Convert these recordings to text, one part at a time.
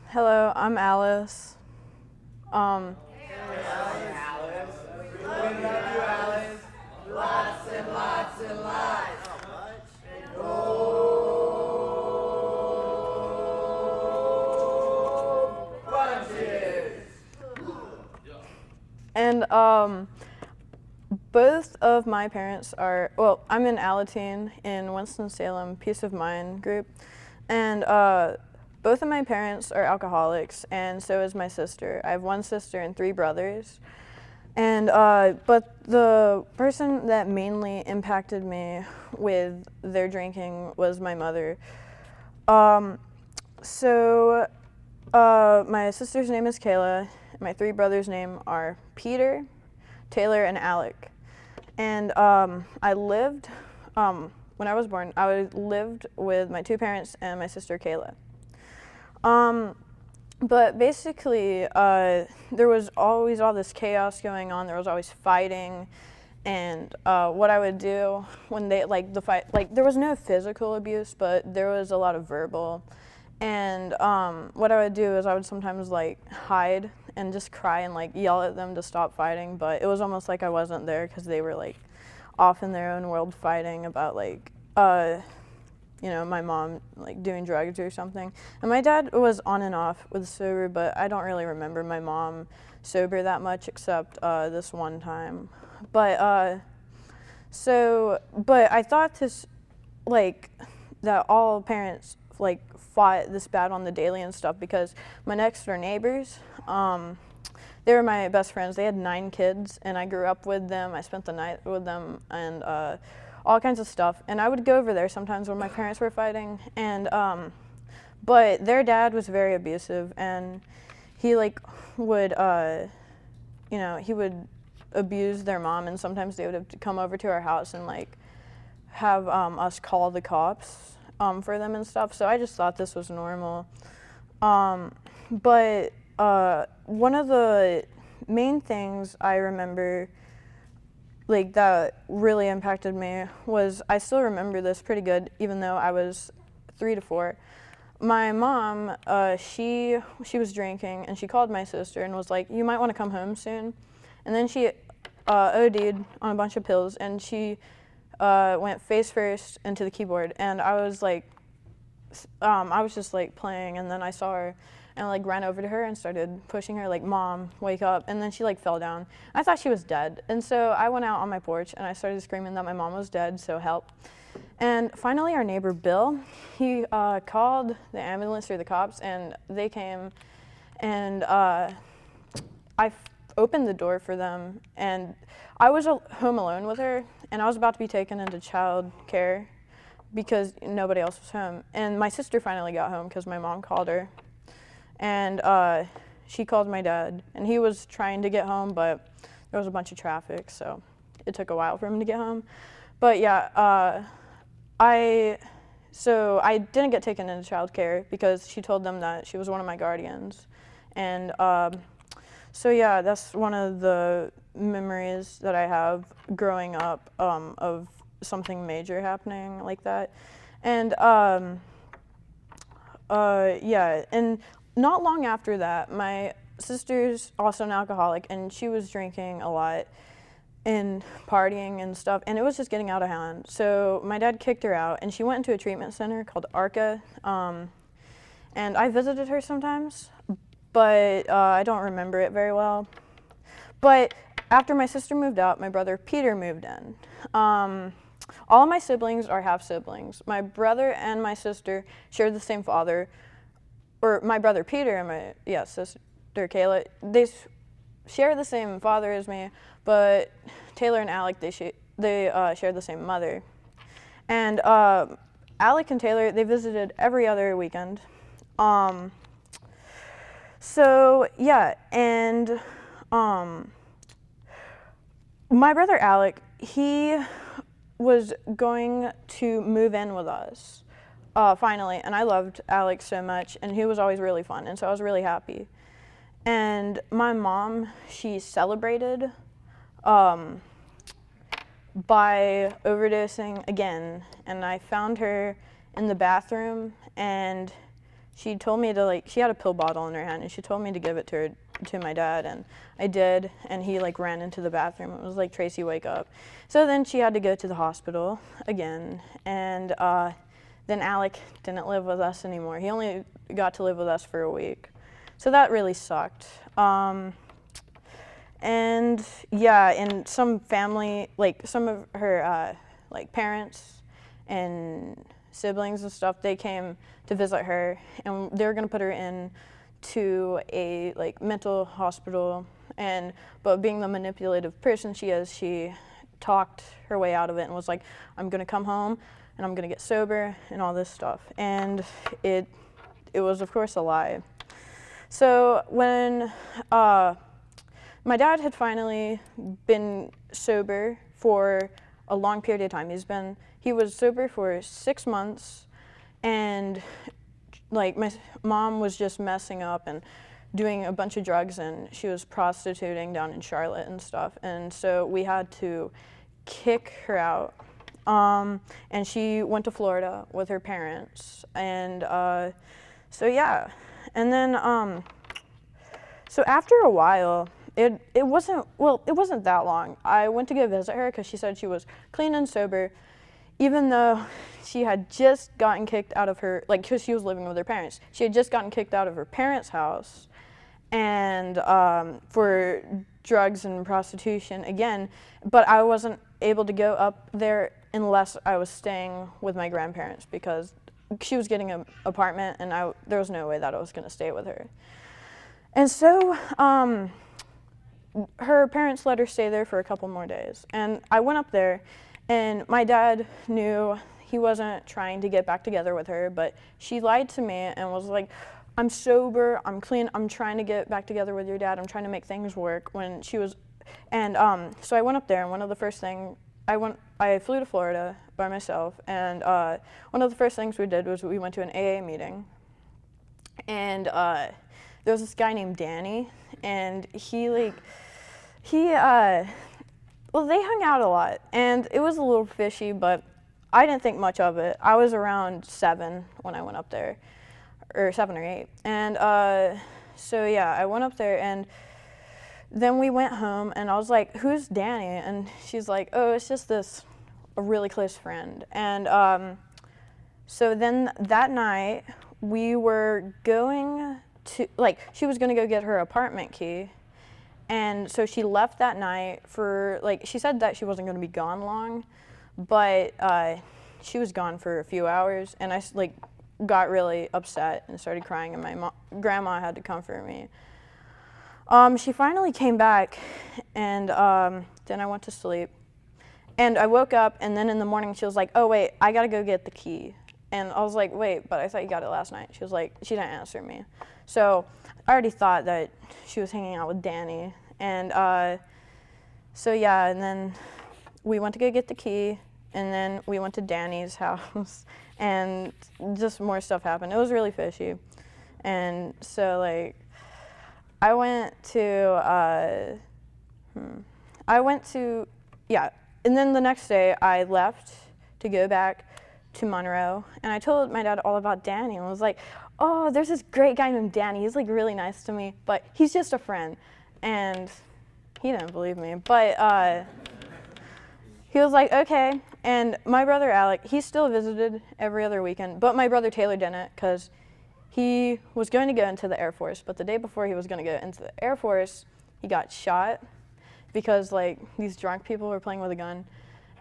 Hello, I'm Alice. Um, Alice. We love you, Alice. Lots and lots and lots. And gold bunches. and both of my parents are, well, I'm in Alateen in Winston-Salem Peace of Mind group, and both of my parents are alcoholics, and so is my sister. I have one sister and three brothers. And but the person that mainly impacted me with their drinking was my mother. Um, so my sister's name is Kayla. And my three brothers' name are Peter, Taylor, and Alec. And I lived when I was born. I lived with my two parents and my sister Kayla. But basically, there was always all this chaos going on. There was always fighting, and what I would do when they the fight, there was no physical abuse, but there was a lot of verbal. And what I would do is I would sometimes hide and just cry and yell at them to stop fighting. But it was almost like I wasn't there because they were off in their own world fighting about my mom doing drugs or something. And my dad was on and off with sober, but I don't really remember my mom sober that much except this one time. But but I thought that all parents fought this bad on the daily and stuff because my next door neighbors, they were my best friends. They had 9 kids, and I grew up with them. I spent the night with them, and all kinds of stuff. And I would go over there sometimes when my parents were fighting. And but their dad was very abusive, and he would he would abuse their mom, and sometimes they would have to come over to our house and have us call the cops for them and stuff. So I just thought this was normal. But one of the main things I remember that really impacted me was, I still remember this pretty good even though I was 3 to 4. My mom, she was drinking, and she called my sister and was like, "You might want to come home soon." And then she OD'd on a bunch of pills, and she went face first into the keyboard. And I was just playing, and then I saw her and ran over to her and started pushing her "Mom, wake up." And then she fell down. I thought she was dead, and so I went out on my porch and I started screaming that my mom was dead, so help. And finally our neighbor Bill, he called the ambulance or the cops, and they came, and opened the door for them, and I was home alone with her, and I was about to be taken into child care because nobody else was home. And my sister finally got home because my mom called her. And she called my dad, and he was trying to get home, but there was a bunch of traffic, so it took a while for him to get home. But yeah, I didn't get taken into child care because she told them that she was one of my guardians. And so yeah, that's one of the memories that I have growing up of something major happening like that. And yeah, and not long after that, my sister's also an alcoholic, and she was drinking a lot and partying and stuff, and it was just getting out of hand. So my dad kicked her out, and she went into a treatment center called ARCA, and I visited her sometimes, but I don't remember it very well. But after my sister moved out, my brother Peter moved in. All of my siblings are half siblings. My brother and my sister share the same father, or my brother Peter and my sister Kayla, they share the same father as me, but Taylor and Alec, they share the same mother. And Alec and Taylor, they visited every other weekend. So yeah, and my brother Alec, he was going to move in with us. Finally, and I loved Alex so much, and he was always really fun, and so I was really happy. And my mom, she celebrated by overdosing again, and I found her in the bathroom, and she told me to she had a pill bottle in her hand, and she told me to give it to my dad, and I did, and he ran into the bathroom. It was like, Tracy, wake up. So then she had to go to the hospital again, and then Alec didn't live with us anymore. He only got to live with us for a week. So that really sucked. And yeah, and some family, some of her parents and siblings and stuff, they came to visit her, and they were gonna put her in to a mental hospital, but being the manipulative person she is, she talked her way out of it and was like, I'm gonna come home and I'm gonna get sober and all this stuff. And it was of course a lie. So when my dad had finally been sober for a long period of time, he was sober for 6 months, and my mom was just messing up and doing a bunch of drugs, and she was prostituting down in Charlotte and stuff, and so we had to kick her out. And she went to Florida with her parents, and so yeah. And then so after a while, it wasn't that long. I went to go visit her because she said she was clean and sober, even though she had just gotten kicked out of her, because she was living with her parents. She had just gotten kicked out of her parents' house, and for drugs and prostitution again, but I wasn't able to go up there unless I was staying with my grandparents, because she was getting an apartment, and there was no way that I was going to stay with her. And so her parents let her stay there for a couple more days, and I went up there, and my dad knew he wasn't trying to get back together with her, but she lied to me and was like, I'm sober, I'm clean, I'm trying to get back together with your dad, I'm trying to make things work, when she was, and so I went up there, and one of the first things, I flew to Florida by myself, and one of the first things we did was we went to an AA meeting, and there was this guy named Danny, and they hung out a lot, and it was a little fishy, but I didn't think much of it. I was around 7 when I went up there, or 7 or 8, and so yeah, I went up there, and then we went home, and I was like, who's Danny? And she's like, oh, it's just a really close friend. And so then that night, we were going to, she was going to go get her apartment key, and so she left that night for, she said that she wasn't going to be gone long, but she was gone for a few hours, and I, got really upset and started crying, and my grandma had to comfort me. She finally came back, and then I went to sleep. And I woke up, and then in the morning she was like, oh wait, I gotta go get the key. And I was like, wait, but I thought you got it last night. She was like, she didn't answer me. So I already thought that she was hanging out with Danny. And so yeah, and then we went to go get the key, and then we went to Danny's house, and just more stuff happened. It was really fishy. And so I went to, yeah, and then the next day I left to go back to Monroe, and I told my dad all about Danny, and was like, oh, there's this great guy named Danny, he's really nice to me, but he's just a friend. And he didn't believe me, but he was like, okay. And my brother Alec, he still visited every other weekend, but my brother Taylor didn't, because he was going to go into the Air Force, but the day before he was going to go into the Air Force, he got shot because these drunk people were playing with a gun.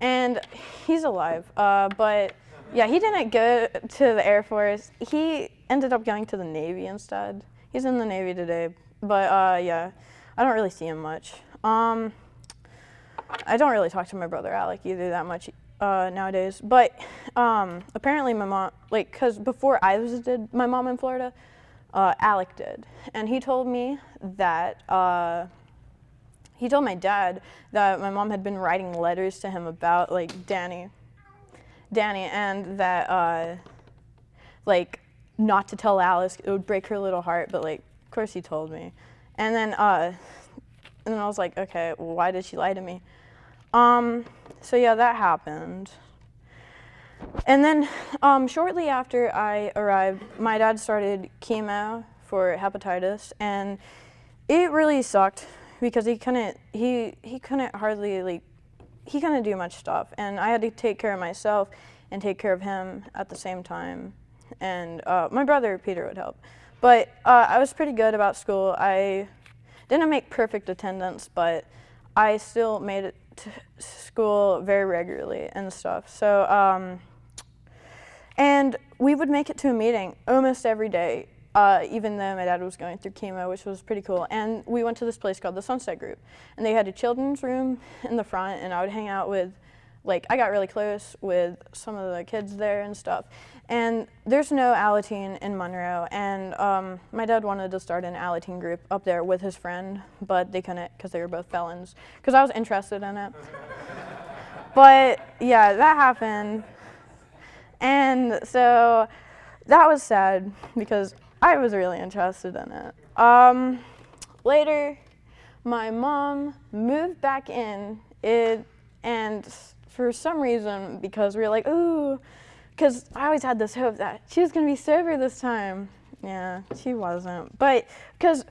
And he's alive, but yeah, he didn't go to the Air Force. He ended up going to the Navy instead. He's in the Navy today, but yeah, I don't really see him much. I don't really talk to my brother Alec either that much nowadays, but apparently my mom, because before I visited my mom in Florida, Alec did, and he told me that, he told my dad that my mom had been writing letters to him about Danny, and that not to tell Alice, it would break her little heart, but of course he told me. And then I was like, okay, well, why did she lie to me? So yeah, that happened. And then shortly after I arrived, my dad started chemo for hepatitis, and it really sucked because he couldn't hardly he couldn't do much stuff, and I had to take care of myself and take care of him at the same time. And my brother Peter would help, but I was pretty good about school. I didn't make perfect attendance, but I still made it to school very regularly and stuff. So and we would make it to a meeting almost every day, even though my dad was going through chemo, which was pretty cool. And we went to this place called the Sunset Group, and they had a children's room in the front, and I would hang out with, like, I got really close with some of the kids there and stuff. And there's no Alateen in Monroe, and my dad wanted to start an Alateen group up there with his friend, but they couldn't because they were both felons, because I was interested in it. But yeah, that happened. And so that was sad because I was really interested in it. Later, my mom moved back in, and for some reason, because we were like, ooh, because I always had this hope that she was going to be sober this time. Yeah, she wasn't. But because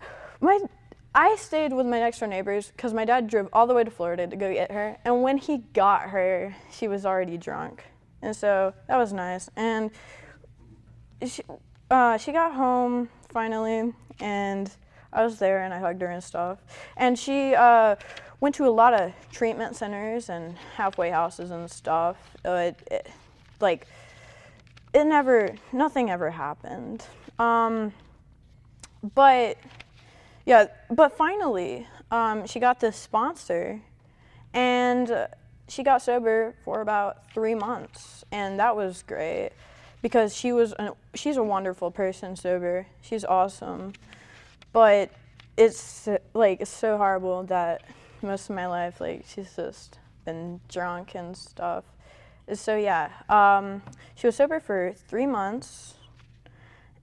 I stayed with my next door neighbors because my dad drove all the way to Florida to go get her, and when he got her, she was already drunk. And so that was nice. And she got home finally, and I was there and I hugged her and stuff. And she went to a lot of treatment centers and halfway houses and stuff. Nothing ever happened. But finally, she got this sponsor, and she got sober for about 3 months, and that was great because she's a wonderful person sober. She's awesome, but it's so horrible that most of my life, she's just been drunk and stuff. So yeah, she was sober for 3 months,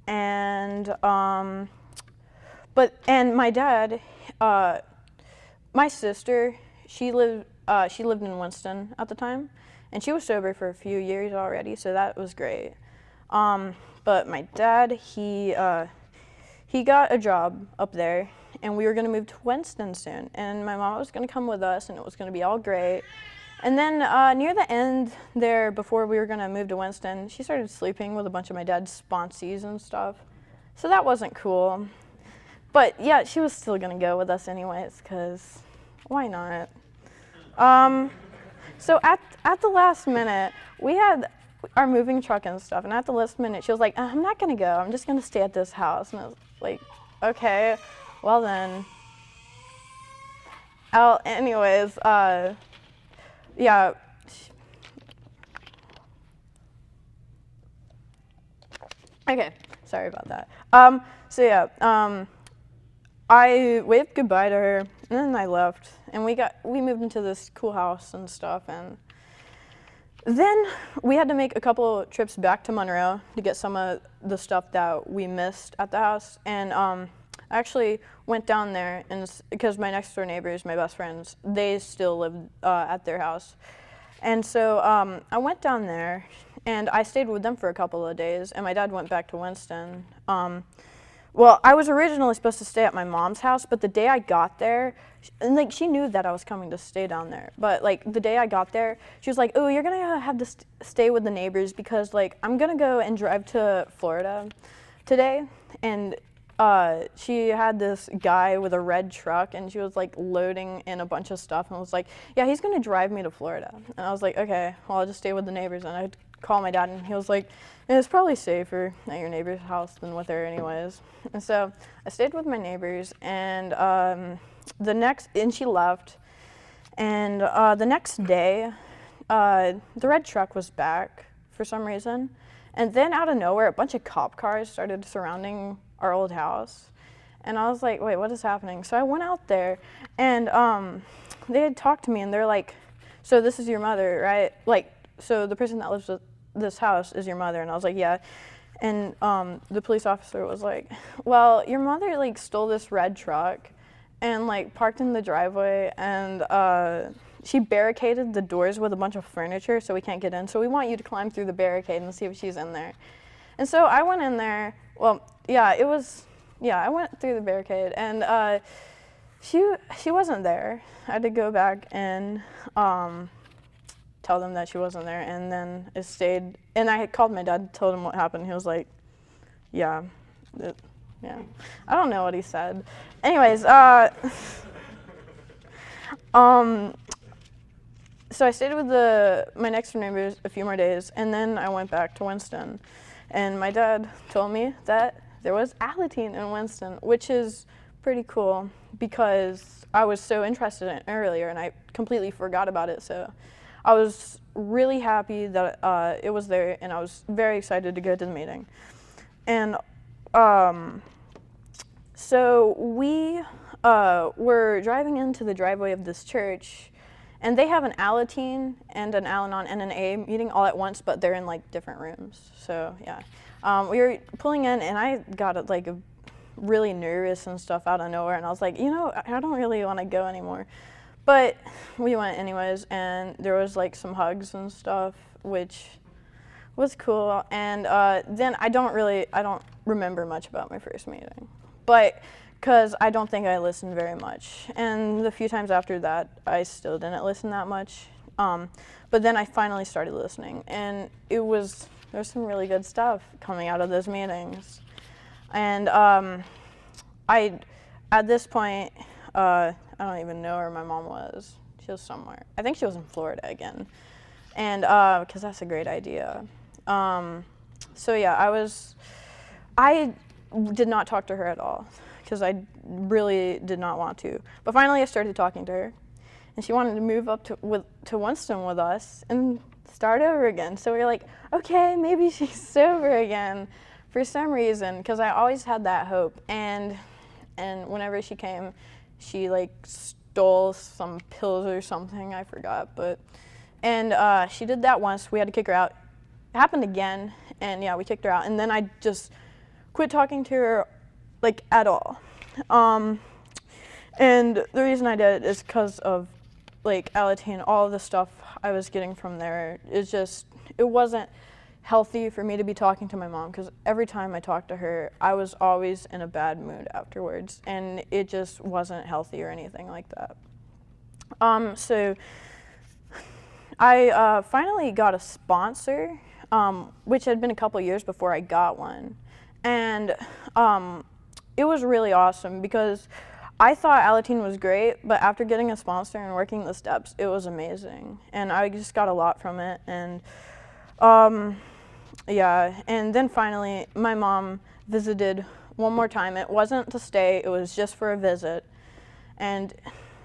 and my dad, my sister, she lived in Winston at the time, and she was sober for a few years already, so that was great. But my dad, he got a job up there, and we were going to move to Winston soon, and my mom was going to come with us, and it was going to be all great. And then near the end there, before we were going to move to Winston, she started sleeping with a bunch of my dad's sponsees and stuff, so that wasn't cool. But yeah, she was still going to go with us anyways, because why not? So at the last minute, we had our moving truck and stuff, and at the last minute, she was like, I'm not going to go. I'm just going to stay at this house. And I was like, okay, well then. Anyways, yeah. Okay, sorry about that. So yeah, I waved goodbye to her, and then I left, and we moved into this cool house and stuff, and then we had to make a couple trips back to Monroe to get some of the stuff that we missed at the house, and I actually went down there, and because my next door neighbors, my best friends, they still lived at their house, and so I went down there, and I stayed with them for a couple of days, and my dad went back to Winston. Well, I was originally supposed to stay at my mom's house, but the day I got there, and she knew that I was coming to stay down there, but the day I got there, she was like, oh, you're gonna have to stay with the neighbors because I'm gonna go and drive to Florida today. And she had this guy with a red truck, and she was loading in a bunch of stuff, and was like, yeah, he's gonna drive me to Florida. And I was like, okay, well, I'll just stay with the neighbors. And I'd call my dad, and he was like, it's probably safer at your neighbor's house than with her anyways. And so I stayed with my neighbors, and she left, and the next day, the red truck was back for some reason, and then out of nowhere, a bunch of cop cars started surrounding our old house, and I was like, wait, what is happening? So I went out there, and they had talked to me, and they're like, so this is your mother, right? So the person that lives with this house is your mother? And I was like, yeah. And the police officer was like, well, your mother stole this red truck and parked in the driveway, and she barricaded the doors with a bunch of furniture so we can't get in. So we want you to climb through the barricade and see if she's in there. And so I went in there. Well, I went through the barricade, and she wasn't there. I had to go back and tell them that she wasn't there, and then it stayed. And I had called my dad, told him what happened. He was like, yeah. I don't know what he said. Anyways, so I stayed with my next door neighbors a few more days, and then I went back to Winston. And my dad told me that there was Alateen in Winston, which is pretty cool because I was so interested in it earlier, and I completely forgot about it. So I was really happy that it was there, and I was very excited to go to the meeting. And so we were driving into the driveway of this church, and they have an Alateen and an Al-Anon and an AA meeting all at once, but they're in like different rooms. So yeah, we were pulling in, and I got like really nervous and stuff out of nowhere, and I was like, I don't really want to go anymore. But we went anyways, and there was like some hugs and stuff, which was cool. And then I don't remember much about my first meeting, but because I don't think I listened very much. And the few times after that, I still didn't listen that much. But then I finally started listening, and there's some really good stuff coming out of those meetings. And at this point, I don't even know where my mom was. She was somewhere. I think she was in Florida again, and because that's a great idea. So yeah, I did not talk to her at all because I really did not want to. But finally I started talking to her, and she wanted to move up to Winston with us and start over again. So we were like, okay, maybe she's sober again for some reason, because I always had that hope. And whenever she came, she like stole some pills or something, I forgot. And she did that once. We had to kick her out. It happened again, and yeah, we kicked her out. And then I just quit talking to her like at all. And the reason I did it is because of like Alateen, all of the stuff I was getting from there. It wasn't healthy for me to be talking to my mom, because every time I talked to her, I was always in a bad mood afterwards, and it just wasn't healthy or anything like that. So I finally got a sponsor, which had been a couple years before I got one. And it was really awesome because I thought Alateen was great, but after getting a sponsor and working the steps, it was amazing. And I just got a lot from it. And yeah, and then finally my mom visited one more time. It wasn't to stay, it was just for a visit. And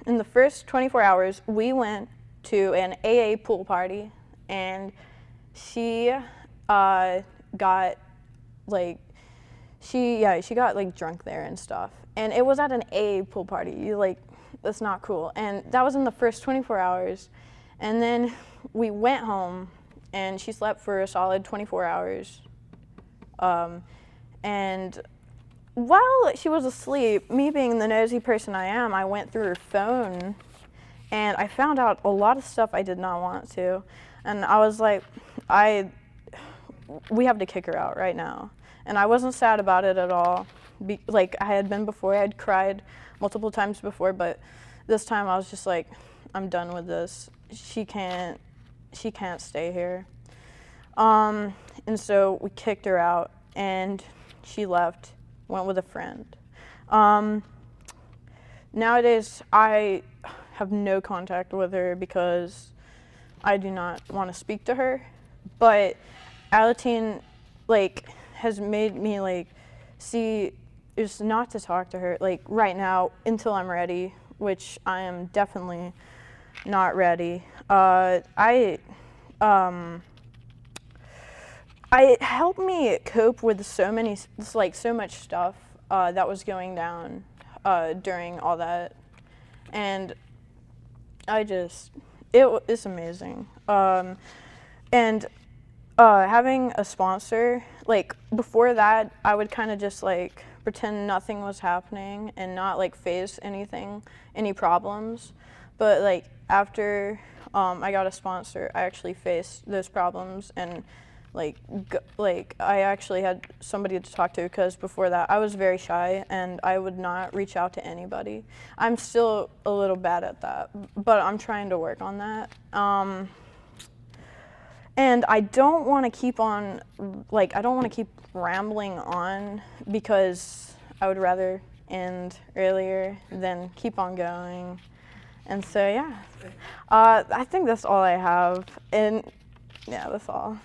in the first 24 hours, we went to an AA pool party, and she got drunk there and stuff. And it was at an AA pool party. That's not cool. And that was in the first 24 hours. And then we went home, and she slept for a solid 24 hours. And while she was asleep, me being the nosy person I am, I went through her phone, and I found out a lot of stuff I did not want to. And I was like, we have to kick her out right now. And I wasn't sad about it at all. Like I had been before, I had cried multiple times before, but this time I was just like, I'm done with this. She can't stay here. And so we kicked her out, and she left, went with a friend. Nowadays, I have no contact with her because I do not want to speak to her, but Alateen, has made me, see is not to talk to her, right now until I'm ready, which I am definitely not ready. It helped me cope with so much stuff that was going down during all that, and it's amazing. And having a sponsor, before that, I would kind of just pretend nothing was happening and not face any problems. But like after I got a sponsor, I actually faced those problems and like I actually had somebody to talk to, because before that I was very shy and I would not reach out to anybody. I'm still a little bad at that, but I'm trying to work on that. And I don't want to keep on, like, I don't want to keep rambling on, because I would rather end earlier than keep on going. And so, yeah, I think that's all I have. And yeah, that's all.